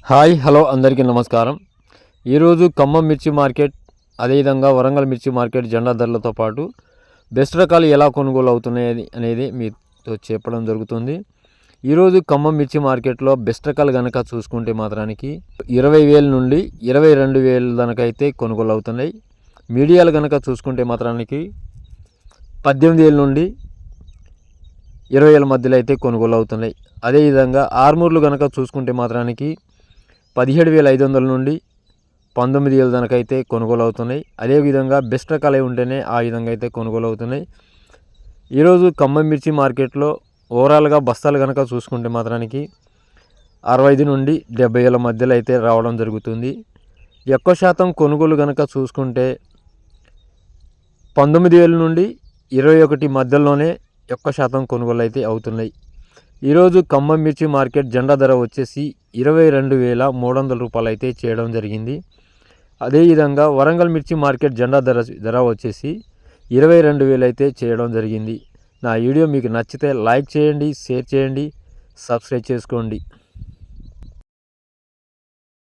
Hi hello అందరికీ నమస్కారం. ఈరోజు ఖమ్మం మిర్చి మార్కెట్, అదేవిధంగా వరంగల్ మిర్చి మార్కెట్ జెండా ధరలతో పాటు బెస్ట్ రకాలు ఎలా కొనుగోలు అవుతున్నాయి అనేది మీతో చెప్పడం జరుగుతుంది. ఈరోజు ఖమ్మం మిర్చి మార్కెట్లో బెస్ట్ రకాలు కనుక చూసుకుంటే మాత్రానికి 20,000 నుండి 22,000 దానికైతే కొనుగోలు అవుతున్నాయి. మీడియాలు కనుక చూసుకుంటే మాత్రానికి 18,000 నుండి 20,000 మధ్యలో అయితే కొనుగోలు అవుతున్నాయి. అదేవిధంగా ఆర్మూర్లు కనుక చూసుకుంటే మాత్రానికి 17,500 నుండి 19,000 దానికైతే కొనుగోలు అవుతున్నాయి. అదేవిధంగా బెస్ట్ రకాలే ఉంటేనే ఆ విధంగా అయితే కొనుగోలు అవుతున్నాయి. ఈరోజు ఖమ్మం మిర్చి మార్కెట్లో ఓవరాల్గా బస్తాలు కనుక చూసుకుంటే మాత్రానికి 65 నుండి 70,000 మధ్యలో అయితే రావడం జరుగుతుంది. ఎక్కువ శాతం కొనుగోలు కనుక చూసుకుంటే 19,000 నుండి 21 మధ్యలోనే ఎక్కువ శాతం కొనుగోలు అయితే అవుతున్నాయి. ఈరోజు ఖమ్మం మిర్చి మార్కెట్ జెండా ధర వచ్చేసి 22,300 రూపాయలు అయితే చేయడం జరిగింది. అదేవిధంగా వరంగల్ మిర్చి మార్కెట్ జెండా ధర వచ్చేసి 22,000 అయితే చేయడం జరిగింది. నా వీడియో మీకు నచ్చితే లైక్ చేయండి, షేర్ చేయండి, సబ్స్క్రైబ్ చేసుకోండి.